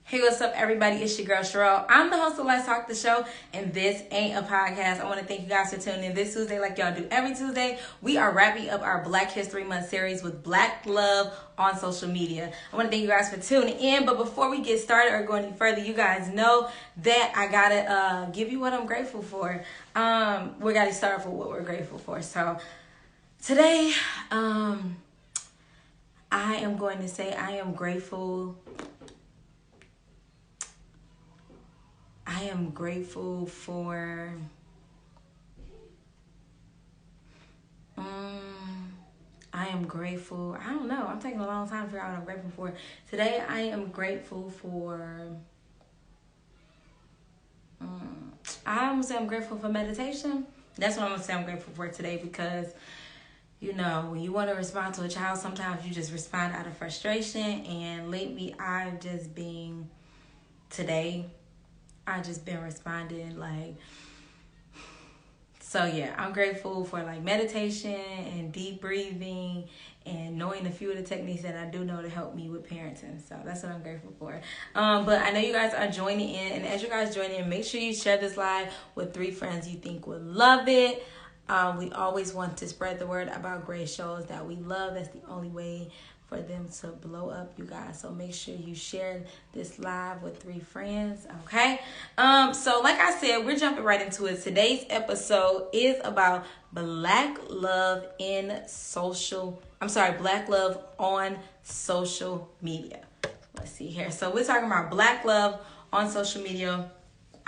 Hey, what's up, everybody? It's your girl, Cherrell. I'm the host of Let's Talk the Show, and this ain't a podcast. I want to thank you guys for tuning in this Tuesday like y'all do every Tuesday. We are wrapping up our Black History Month series with Black Love on social media. I want to thank you guys for tuning in, but before we get started or go any further, you guys know that I got to give you what I'm grateful for. We got to start with what we're grateful for. So today, I am going to say I am grateful. I am grateful for I don't know. I'm taking a long time to figure out what I'm grateful for. Today I am grateful for I would say I'm grateful for meditation. That's what I'm gonna say I'm grateful for today, because you know, when you want to respond to a child, sometimes you just respond out of frustration, and lately I've just been responding like, so yeah, I'm grateful for like meditation and deep breathing and knowing a few of the techniques that I do know to help me with parenting. So that's what I'm grateful for. But I know you guys are joining in, and as you guys join in, make sure you share this live with 3 friends you think would love it. We always want to spread the word about great shows that we love. That's the only way for them to blow up, you guys. So make sure you share this live with 3 friends, okay? So like I said, we're jumping right into it. Today's episode is about Black love on social media. Let's see here. So we're talking about Black love on social media.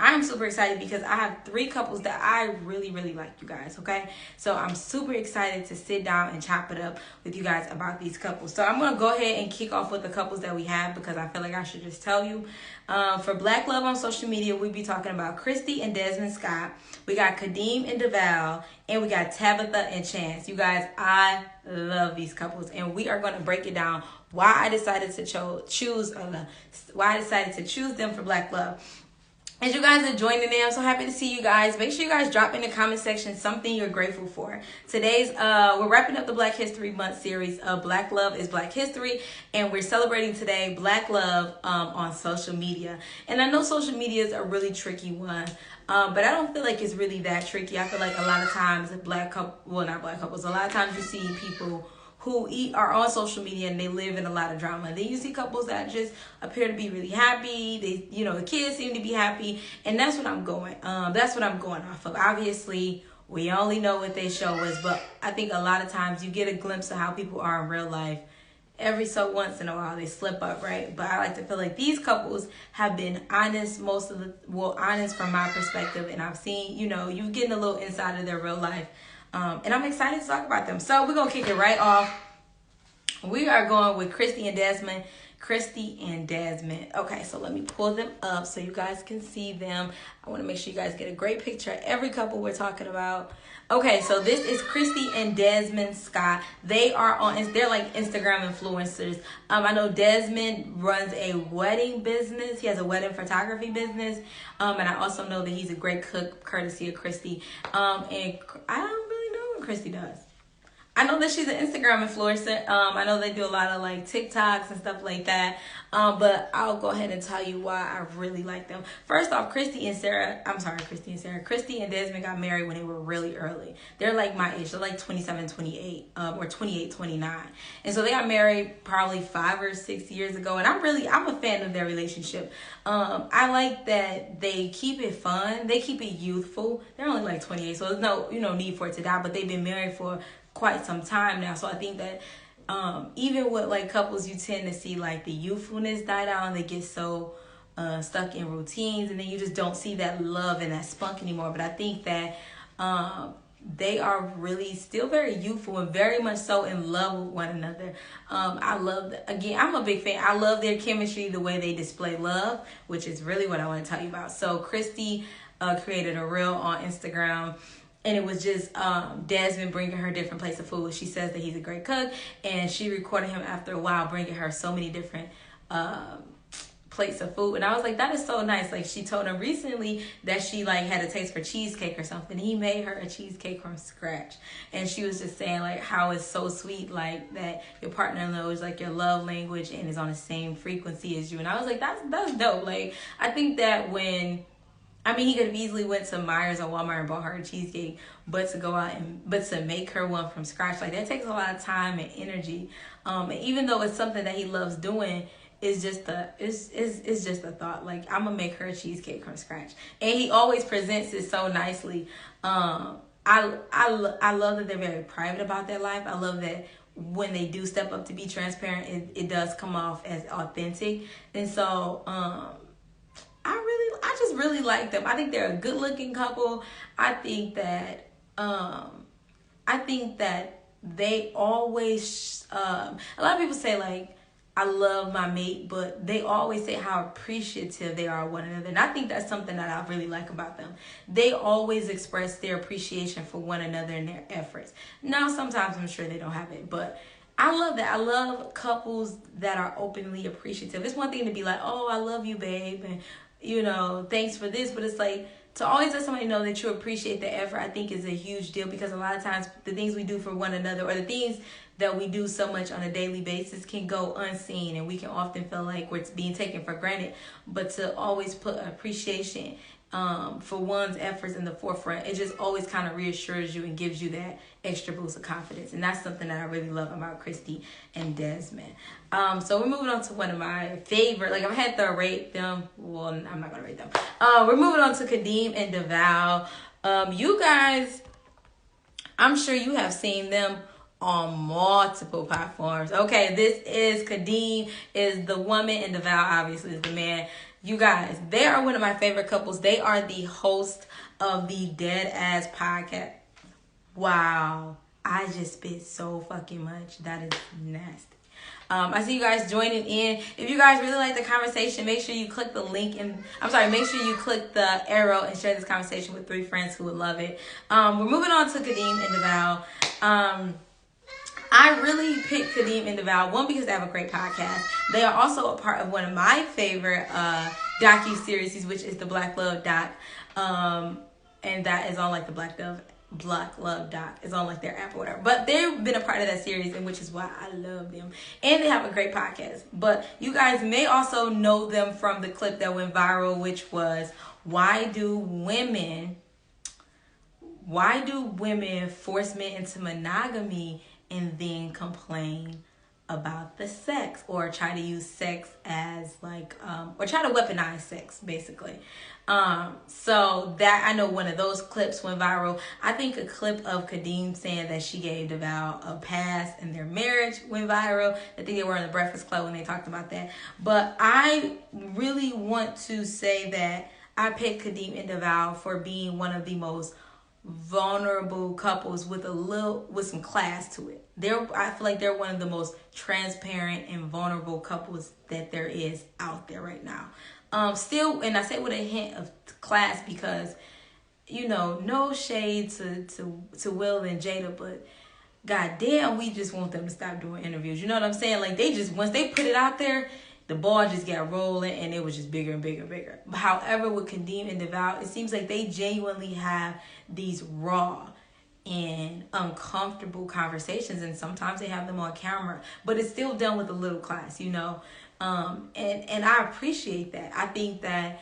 I'm super excited because I have 3 couples that I really, really like, you guys, okay? So I'm super excited to sit down and chop it up with you guys about these couples. So I'm going to go ahead and kick off with the couples that we have, because I feel like I should just tell you. For Black love on social media, we'll be talking about Christy and Desmond Scott. We got Kadeem and Davao, and we got Tabitha and Chance. You guys, I love these couples, and we are going to break it down why I decided to choose them for Black love. As you guys are joining in, I'm so happy to see you guys. Make sure you guys drop in the comment section something you're grateful for. Today's, we're wrapping up the Black History Month series of Black Love is Black History, and we're celebrating today Black love on social media. And I know social media is a really tricky one, but I don't feel like it's really that tricky. I feel like a lot of times a lot of times you see people who are on social media and they live in a lot of drama. Then you see couples that just appear to be really happy. The kids seem to be happy, and that's what I'm going. That's what I'm going off of. Obviously, we only know what they show us, but I think a lot of times you get a glimpse of how people are in real life. Every so once in a while they slip up, right? But I like to feel like these couples have been honest honest from my perspective, and I've seen, you're getting a little inside of their real life. And I'm excited to talk about them. So we're going to kick it right off. We are going with Christy and Desmond. Okay, so let me pull them up so you guys can see them. I want to make sure you guys get a great picture of every couple we're talking about. Okay, so this is Christy and Desmond Scott. They're like Instagram influencers. I know Desmond runs a wedding business. He has a wedding photography business. And I also know that he's a great cook, courtesy of Christy. And I don't really know what Christy does. I know that she's an Instagram influencer. I know they do a lot of like TikToks and stuff like that. But I'll go ahead and tell you why I really like them. First off, Christy and Desmond got married when they were really early. They're like my age. They're like 27, 28, or 28, 29. And so they got married probably 5 or 6 years ago. And I'm a fan of their relationship. I like that they keep it fun. They keep it youthful. They're only like 28, so there's no, need for it to die. But they've been married for quite some time now. So I think that even with like couples, you tend to see like the youthfulness die down. They get so stuck in routines, and then you just don't see that love and that spunk anymore. But I think that they are really still very youthful and very much so in love with one another. I'm a big fan. I love their chemistry, the way they display love, which is really what I want to tell you about. So Christy created a reel on Instagram, and it was just Desmond bringing her different plates of food. She says that he's a great cook, and she recorded him after a while bringing her so many different plates of food, and I was like, that is so nice. Like, she told him recently that she like had a taste for cheesecake or something. He made her a cheesecake from scratch, and she was just saying like how it's so sweet, like that your partner knows like your love language and is on the same frequency as you. And I was like, that's dope. Like, I think that he could have easily went to Myers or Walmart and bought her a cheesecake, but to go out but to make her one from scratch, like that takes a lot of time and energy. And even though it's something that he loves doing, it's just a thought. Like, I'm gonna make her a cheesecake from scratch, and he always presents it so nicely. I love that they're very private about their life. I love that when they do step up to be transparent, it does come off as authentic. And so I just really like them. I think they're a good looking couple. I think that they always a lot of people say like, I love my mate, but they always say how appreciative they are of one another. And I think that's something that I really like about them. They always express their appreciation for one another and their efforts. Now, sometimes I'm sure they don't have it, but I love that. I love couples that are openly appreciative. It's one thing to be like, oh, I love you, babe, and, you know, thanks for this. But it's like, to always let somebody know that you appreciate the effort, I think is a huge deal, because a lot of times the things we do for one another, or the things that we do so much on a daily basis, can go unseen, and we can often feel like we're being taken for granted. But to always put appreciation for one's efforts in the forefront, it just always kind of reassures you and gives you that extra boost of confidence. And that's something that I really love about Christy and Desmond. So we're moving on to one of my favorite, like, I had to rate them. Well, I'm not going to rate them. We're moving on to Kadeem and Davao. You guys, I'm sure you have seen them on multiple platforms. Okay, this is Kadeem is the woman and Davao obviously is the man. You guys, they are one of my favorite couples. They are the host of the Dead Ass podcast. Wow, I just spit so fucking much. That is nasty. I see you guys joining in. If you guys really like the conversation, make sure you click the link make sure you click the arrow and share this conversation with 3 friends who would love it. We're moving on to Kadeem and Davao. I really picked Kadeem and Davao, one, because they have a great podcast. They are also a part of one of my favorite docu-series, which is the Black Love doc. And that is on like the Black Love doc. It's on like their app or whatever. But they've been a part of that series, and which is why I love them. And they have a great podcast. But you guys may also know them from the clip that went viral, which was, why do women force men into monogamy and then complain about the sex, or try to use sex as like or try to weaponize sex, basically. So that, I know one of those clips went viral. I think a clip of Kadeem saying that she gave Davao a pass in their marriage went viral. I think they were in the Breakfast Club when they talked about that. But I really want to say that I picked Kadeem and Davao for being one of the most vulnerable couples with some class to it. I feel like they're one of the most transparent and vulnerable couples that there is out there right now. Still, and I say with a hint of class because, you know, no shade to Will and Jada, but goddamn, we just want them to stop doing interviews. You know what I'm saying? Like, they just, once they put it out there, the ball just got rolling, and it was just bigger and bigger and bigger. However, with Kadeem and Davao, it seems like they genuinely have these raw and uncomfortable conversations, and sometimes they have them on camera, but it's still done with a little class, you know. And I appreciate that. I think that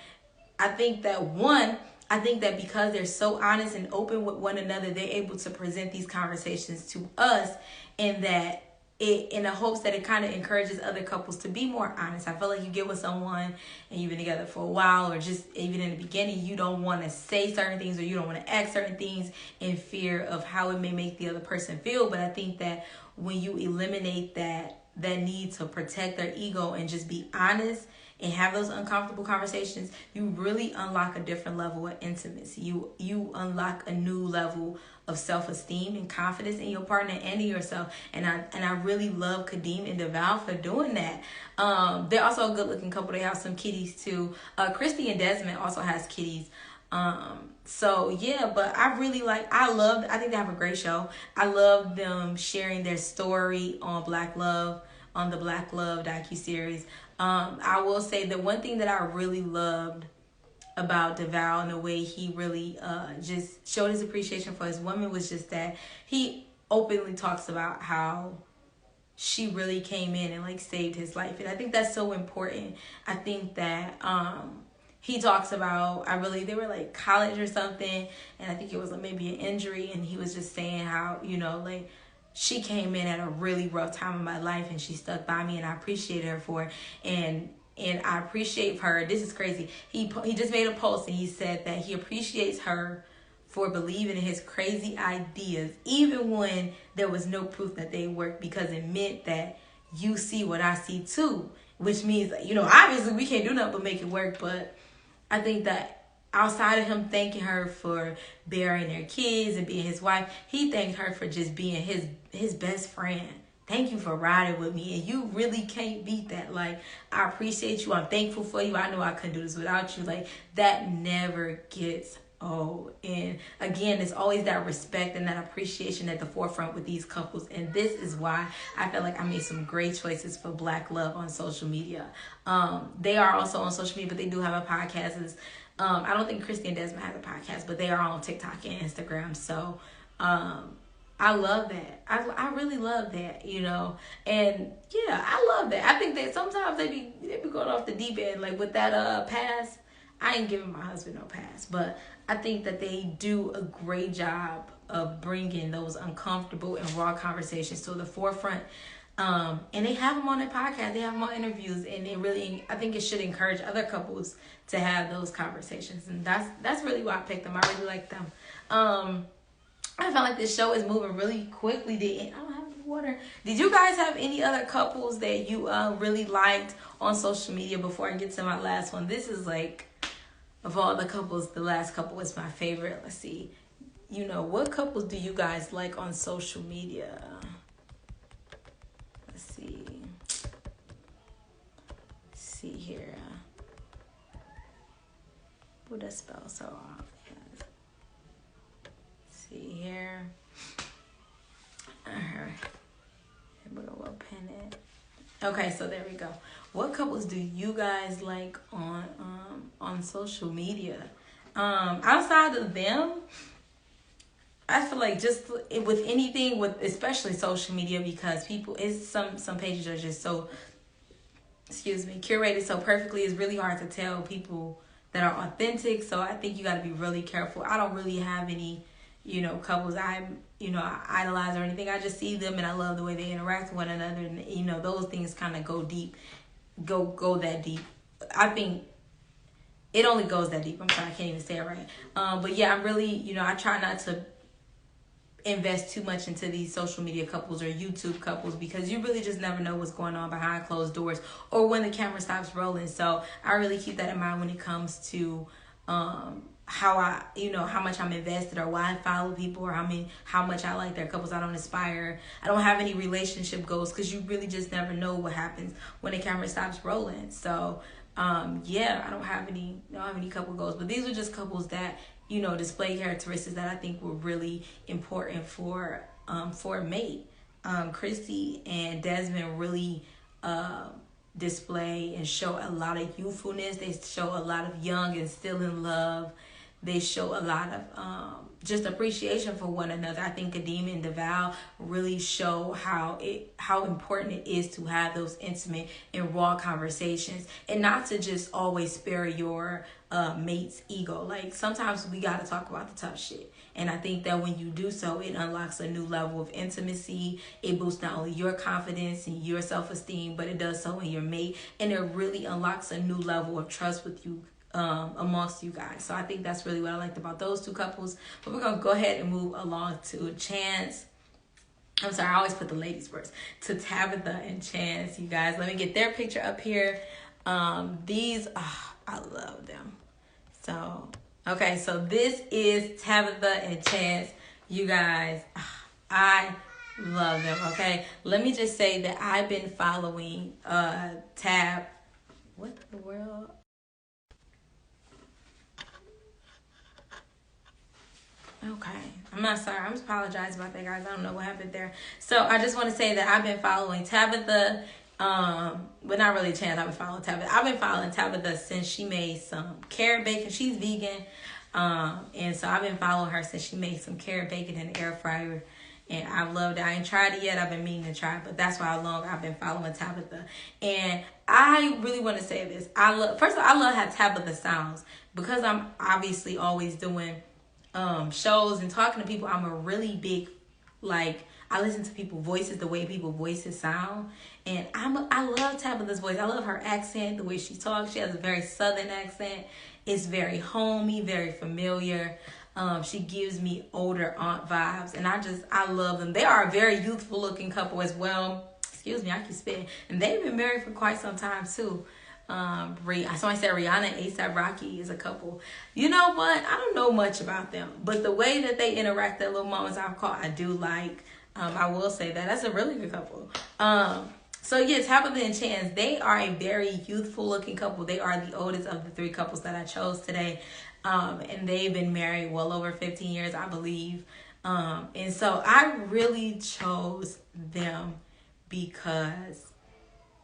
because they're so honest and open with one another, they're able to present these conversations to us, and that in the hopes that it kind of encourages other couples to be more honest. I feel like you get with someone and you've been together for a while, or just even in the beginning, you don't want to say certain things, or you don't want to act certain things in fear of how it may make the other person feel. But I think that when you eliminate that need to protect their ego and just be honest and have those uncomfortable conversations, you really unlock a different level of intimacy. You unlock a new level of self-esteem and confidence in your partner and in yourself. And I really love Kadeem and Davao for doing that. They're also a good-looking couple. They have some kitties too. Christy and Desmond also has kitties. So yeah, but I think they have a great show. I love them sharing their story on Black Love on the Black Love docuseries. I will say the one thing that I really loved about Davao and the way he really just showed his appreciation for his woman was just that he openly talks about how she really came in and like saved his life. And I think that's so important. I think that he talks about, they were like college or something, and I think it was like maybe an injury, and he was just saying how, like, she came in at a really rough time in my life and she stuck by me, and I appreciate her for it. And I appreciate her. This is crazy. He just made a post and he said that he appreciates her for believing in his crazy ideas, even when there was no proof that they worked, because it meant that you see what I see too, which means, obviously we can't do nothing but make it work. But I think that outside of him thanking her for bearing their kids and being his wife, he thanked her for just being his best friend. Thank you for riding with me, and you really can't beat that. Like, I appreciate you. I'm thankful for you. I know I couldn't do this without you. Like, that never gets old. And again, there's always that respect and that appreciation at the forefront with these couples. And this is why I feel like I made some great choices for Black Love on social media. They are also on social media, but they do have a podcast. I don't think Christy and Desmond has a podcast, but they are on TikTok and Instagram. So, I love that. I really love that, and yeah, I love that. I think that sometimes they be going off the deep end, like with that pass. I ain't giving my husband no pass, but I think that they do a great job of bringing those uncomfortable and raw conversations to the forefront. And they have them on their podcast. They have them on interviews, and I think it should encourage other couples to have those conversations. And that's really why I picked them. I really like them. I felt like this show is moving really quickly. I don't have any water. Did you guys have any other couples that you really liked on social media before I get to my last one? This is like, of all the couples, the last couple was my favorite. Let's see. What couples do you guys like on social media? Let's see. Let's see here. What that spell so off? See here. We'll pin it. Okay, so there we go. What couples do you guys like on social media? Outside of them, I feel like just with anything, especially social media, because some pages are just so, curated so perfectly. It's really hard to tell people that are authentic. So I think you got to be really careful. I don't really have any couples I idolize or anything. I just see them and I love the way they interact with one another, and those things kind of go deep, go that deep. I think it only goes that deep. I'm sorry, I can't even say it right. But yeah, I'm really, I try not to invest too much into these social media couples or YouTube couples, because you really just never know what's going on behind closed doors or when the camera stops rolling. So I really keep that in mind when it comes to how much I'm invested, or why I follow people, or how much I like their couples. I don't aspire. I don't have any relationship goals, because you really just never know what happens when the camera stops rolling. So I don't have any couple goals, but these are just couples that display characteristics that I think were really important for a mate. Christy and Desmond really display and show a lot of youthfulness. They show a lot of young and still in love. They show a lot of just appreciation for one another. I think Kadeem and Davao really show how important it is to have those intimate and raw conversations, and not to just always spare your mate's ego. Like, sometimes we got to talk about the tough shit. And I think that when you do so, it unlocks a new level of intimacy. It boosts not only your confidence and your self-esteem, but it does so in your mate. And it really unlocks a new level of trust with you amongst you guys. So I think that's really what I liked about those two couples. But we're going to go ahead and move along to Chance. I'm sorry, I always put the ladies first. To Tabitha and Chance, you guys. Let me get their picture up here. I love them. So, okay, so this is Tabitha and Chance. You guys, I love them, okay? Let me just say that I've been following Tab. What the world? Okay, I'm not sorry. I'm just apologizing about that, guys. I don't know what happened there. So I just want to say that I've been following Tabitha But not really Chance. I've been following Tabitha. I've been following Tabitha since she made some carrot bacon. She's vegan. And so I've been following her since she made some carrot bacon in the air fryer. And I've loved it. I ain't tried it yet. I've been meaning to try it. But that's how long I've been following Tabitha. And I really want to say this. First of all, I love how Tabitha sounds. Because I'm obviously always doing shows and talking to people. I'm a really big, I listen to people's voices, the way people's voices sound. And I love Tabitha's voice. I love her accent, the way she talks. She has a very southern accent. It's very homey, very familiar. She gives me older aunt vibes. And I love them. They are a very youthful looking couple as well. Excuse me, I keep spitting. And they've been married for quite some time too. Somebody said Rihanna and A$AP Rocky is a couple. You know what? I don't know much about them. But the way that they interact, that little moments I've caught, I do like. I will say that. That's a really good couple. So yeah, Tabitha and Chance, they are a very youthful looking couple. They are the oldest of the three couples that I chose today. And they've been married well over 15 years, I believe. And so I really chose them because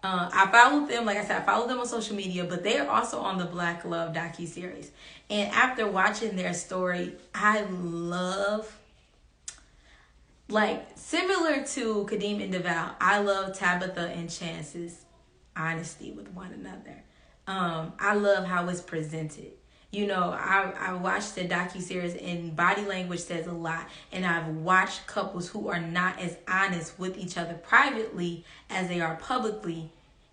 I followed them. Like I said, I followed them on social media, but they are also on the Black Love docuseries. And after watching their story, I love, similar to Kadeem and Davao, I love Tabitha and Chance's honesty with one another. I love how it's presented. You know, I watched the docuseries, and body language says a lot. And I've watched couples who are not as honest with each other privately as they are publicly.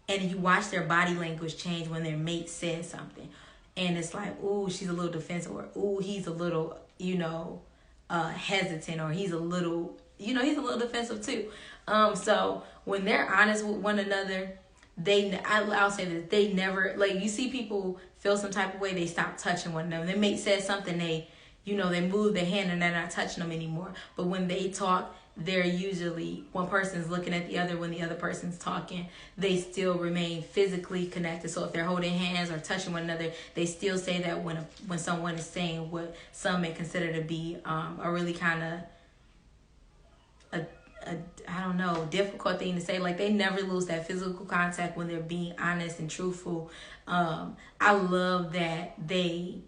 And you watch their body language change when their mate says something. And it's like, ooh, she's a little defensive. Or, ooh, he's a little, hesitant. Or he's a little defensive too. So when they're honest with one another, I'll say that they never, you see people feel some type of way, they stop touching one another. Their mate says something, they move their hand and they're not touching them anymore. But when they talk, they're usually, one person's looking at the other when the other person's talking, they still remain physically connected. So if they're holding hands or touching one another, they still say that when someone is saying what some may consider to be a really kind of, difficult thing to say. They never lose that physical contact when they're being honest and truthful. I love that they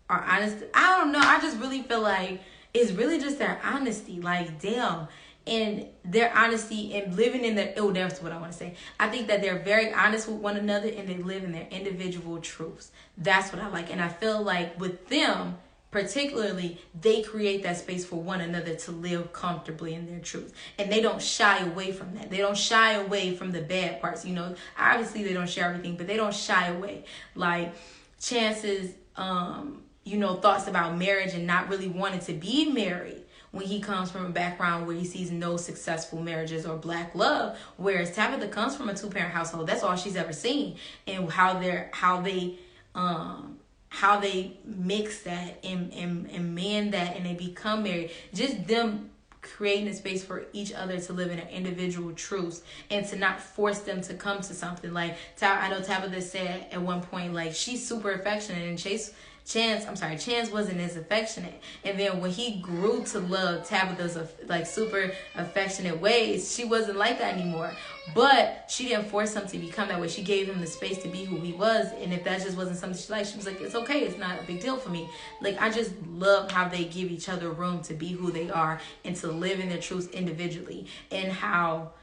are honest. I don't know. I just really feel like it's really just their honesty. Damn. And their honesty and living in their, that's what I want to say. I think that they're very honest with one another and they live in their individual truths. That's what I like. And I feel like with them, particularly, they create that space for one another to live comfortably in their truth. And they don't shy away from that. They don't shy away from the bad parts. Obviously they don't share everything, but they don't shy away. Chance's, thoughts about marriage and not really wanting to be married when he comes from a background where he sees no successful marriages or black love, whereas Tabitha comes from a 2-parent household. That's all she's ever seen. And how they mix that and mend that and they become married. Just them creating a space for each other to live in their individual truths and to not force them to come to something. I know Tabitha said at one point, she's super affectionate, and Chance wasn't as affectionate. And then when he grew to love Tabitha's super affectionate ways, she wasn't like that anymore. But she didn't force him to become that way. She gave him the space to be who he was. And if that just wasn't something she liked, she was like, it's okay. It's not a big deal for me. I just love how they give each other room to be who they are and to live in their truths individually. And how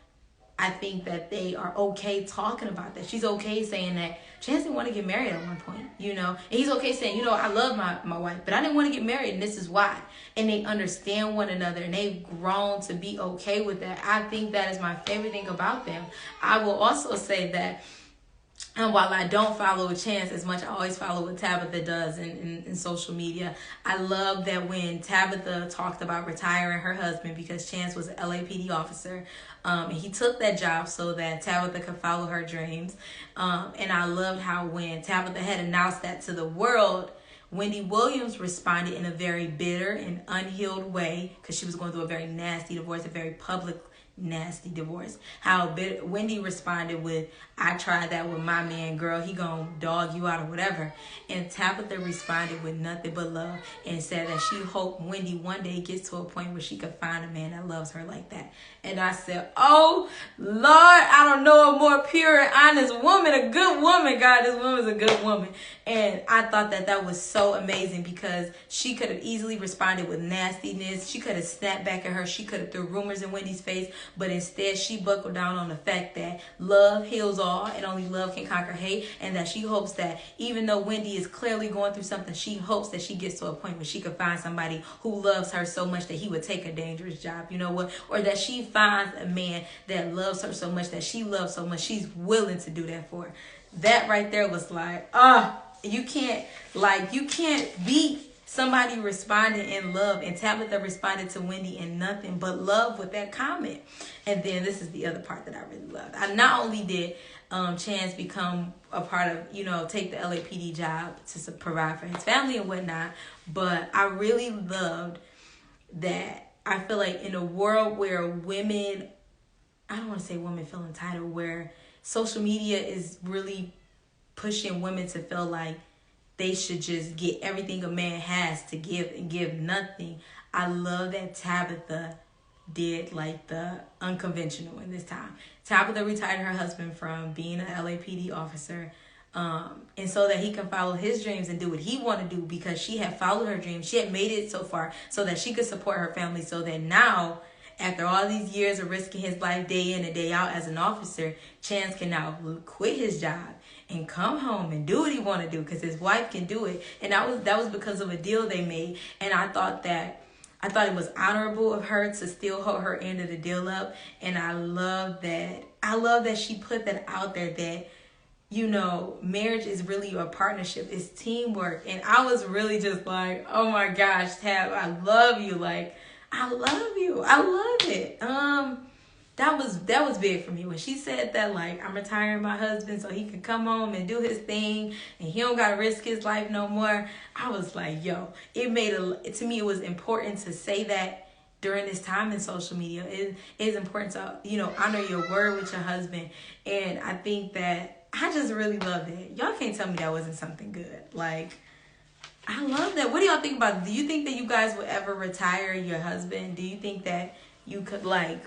I think that they are okay talking about that. She's okay saying that Chance didn't want to get married at one point, and he's okay saying, I love my wife, but I didn't want to get married, and this is why. And they understand one another, and they've grown to be okay with that. I think that is my favorite thing about them. I will also say that, and while I don't follow Chance as much, I always follow what Tabitha does in social media. I love that when Tabitha talked about retiring her husband because Chance was an LAPD officer, he took that job so that Tabitha could follow her dreams. And I loved how when Tabitha had announced that to the world, Wendy Williams responded in a very bitter and unhealed way because she was going through a very nasty divorce, a very public nasty divorce. How Wendy responded with, I tried that with my man, girl, he gonna dog you out or whatever. And Tabitha responded with nothing but love and said that she hoped Wendy one day gets to a point where she could find a man that loves her like that. And I said, oh Lord, I don't know a more pure and honest woman, a good woman. God, this woman's a good woman. And I thought that was so amazing, because she could have easily responded with nastiness. She could have snapped back at her. She could have threw rumors in Wendy's face. But instead, she buckled down on the fact that love heals all and only love can conquer hate. And that she hopes that even though Wendy is clearly going through something, she hopes that she gets to a point where she could find somebody who loves her so much that he would take a dangerous job. You know what? Or that she finds a man that loves her so much, that she loves so much, she's willing to do that for her. That right there was like, you can't beat somebody responding in love. And Tabitha responded to Wendy in nothing but love with that comment. And then this is the other part that I really loved. I not only did Chance become a part of, take the LAPD job to provide for his family and whatnot, but I really loved that. I feel like in a world where women, I don't want to say women feel entitled, where social media is really pushing women to feel like they should just get everything a man has to give and give nothing. I love that Tabitha did like the unconventional in this time. Tabitha retired her husband from being an LAPD officer, and so that he can follow his dreams and do what he wanted to do, because she had followed her dreams. She had made it so far so that she could support her family, so that now, after all these years of risking his life day in and day out as an officer, Chance can now quit his job and come home and do what he want to do, because his wife can do it. And that was because of a deal they made. And I thought it was honorable of her to still hold her end of the deal up. And I love that she put that out there, that, marriage is really a partnership. It's teamwork. And I was really just like, oh my gosh, Tab, I love you. Like, I love you. I love it. That was big for me when she said that, like, I'm retiring my husband so he can come home and do his thing and he don't gotta risk his life no more. I was like, yo, to me it was important to say that during this time in social media. It is important to honor your word with your husband. And I think that I just really love it. Y'all can't tell me that wasn't something good. Like, I love that. What do y'all think about it? Do you think that you guys would ever retire your husband? Do you think that you could, like,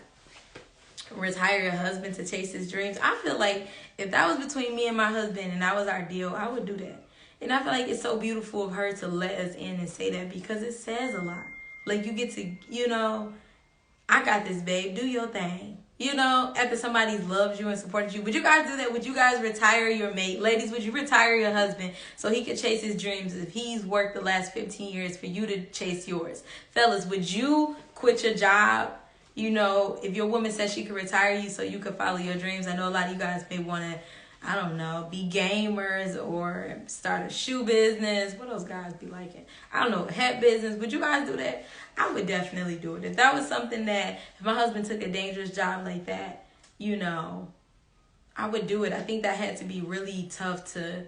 retire your husband to chase his dreams? I feel like if that was between me and my husband and that was our deal, I would do that. And I feel like it's so beautiful of her to let us in and say that, because it says a lot. Like, you get to, I got this, babe. Do your thing. After somebody loves you and supports you. Would you guys do that? Would you guys retire your mate? Ladies, would you retire your husband so he could chase his dreams if he's worked the last 15 years for you to chase yours? Fellas, would you quit your job? If your woman says she could retire you so you could follow your dreams. I know a lot of you guys may want to, I don't know, be gamers or start a shoe business. What those guys be liking? I don't know, hat business. Would you guys do that? I would definitely do it. If that was something that, if my husband took a dangerous job like that, I would do it. I think that had to be really tough to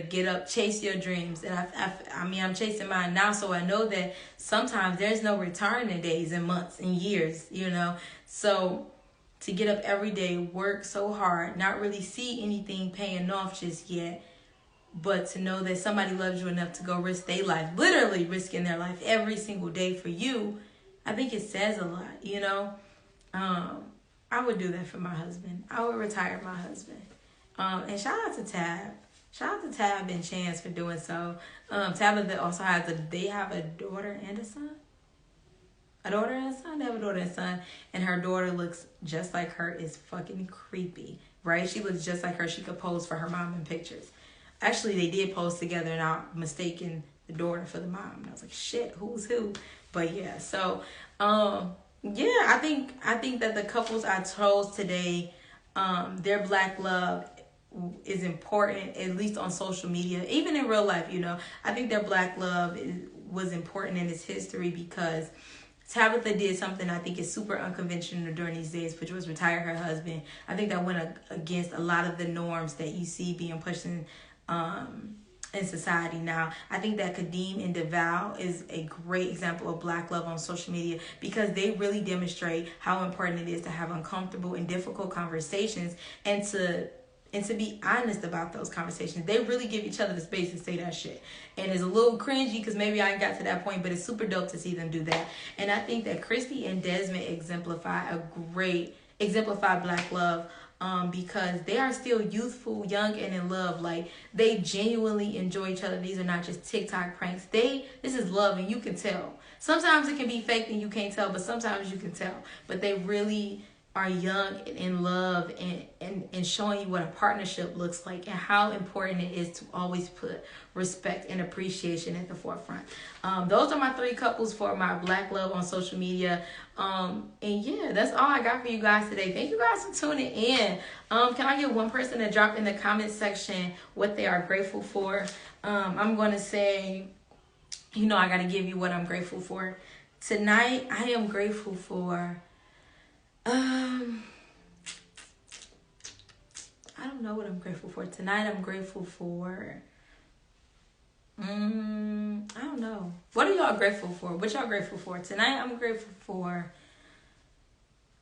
get up, chase your dreams. And I'm chasing mine now, so I know that sometimes there's no return in days and months and years, So to get up every day, work so hard, not really see anything paying off just yet, but to know that somebody loves you enough to go risk their life, literally risking their life every single day for you, I think it says a lot, I would do that for my husband. I would retire my husband. And shout out to Tab. Shout out to Tab and Chance for doing so. Tabitha also they have a daughter and a son. A daughter and a son? They have a daughter and a son. And her daughter looks just like her. Is fucking creepy, right? She looks just like her. She could pose for her mom in pictures. Actually, they did pose together, and I'm mistaken the daughter for the mom. And I was like, shit, who's who? But yeah, so, I think that the couples I chose today, their black love is important, at least on social media, even in real life. I think their black love was important in its history, because Tabitha did something I think is super unconventional during these days, which was retire her husband. I think that went against a lot of the norms that you see being pushed in in society now. I think that Kadeem and Davao is a great example of Black love on social media, because they really demonstrate how important it is to have uncomfortable and difficult conversations, and to be honest about those conversations. They really give each other the space to say that shit. And it's a little cringy because maybe I ain't got to that point, but it's super dope to see them do that. And I think that Christy and Desmond exemplify Black love, because they are still youthful, young, and in love. Like, they genuinely enjoy each other. These are not just TikTok pranks. This is love, and you can tell. Sometimes it can be fake and you can't tell, but sometimes you can tell. But they really are young and in love, and showing you what a partnership looks like, and how important it is to always put respect and appreciation at the forefront. Those are my 3 couples for my Black love on social media. And yeah, that's all I got for you guys today. Thank you guys for tuning in. Can I get one person to drop in the comment section what they are grateful for? I'm going to say, I got to give you what I'm grateful for. Tonight, I am grateful for... I don't know what I'm grateful for. Tonight I'm grateful for... I don't know. What are y'all grateful for? What y'all grateful for? Tonight I'm grateful for...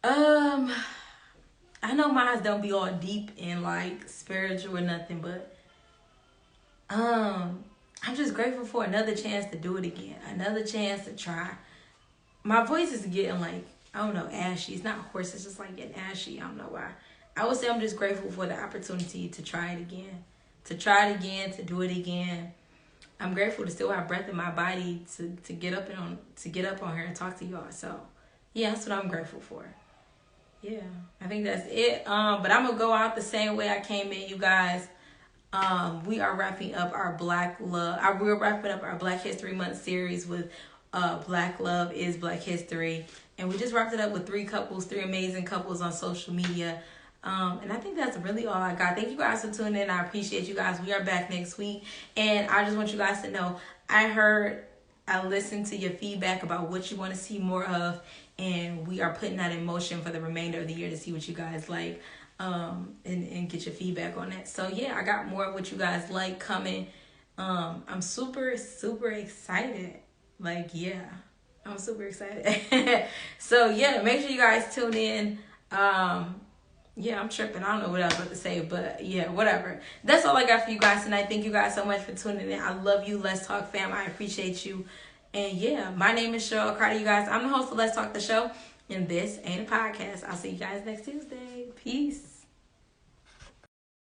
I know mine don't be all deep and like spiritual or nothing, but I'm just grateful for another chance to do it again. Another chance to try. My voice is getting like, I don't know, ashy. It's not hoarse. It's just like getting ashy. I don't know why. I would say I'm just grateful for the opportunity to try it again. To try it again, to do it again. I'm grateful to still have breath in my body to get up on here and talk to y'all. So, yeah, that's what I'm grateful for. Yeah, I think that's it. But I'm going to go out the same way I came in, you guys. We are wrapping up our Black love. We're wrapping up our Black History Month series with Black Love is Black History. And we just wrapped it up with 3 amazing couples on social media. And I think that's really all I got. Thank you guys for tuning in. I appreciate you guys. We are back next week. And I just want you guys to know, I listened to your feedback about what you want to see more of. And we are putting that in motion for the remainder of the year to see what you guys like. And get your feedback on that. So yeah, I got more of what you guys like coming. I'm super, super excited. Like, yeah. I'm super excited. So, yeah, make sure you guys tune in. Yeah, I'm tripping. I don't know what I was about to say, but yeah, whatever. That's all I got for you guys tonight. Thank you guys so much for tuning in. I love you. Let's Talk fam. I appreciate you. And yeah, my name is Cherrell Carter, you guys. I'm the host of Let's Talk the Show, and this ain't a podcast. I'll see you guys next Tuesday. Peace.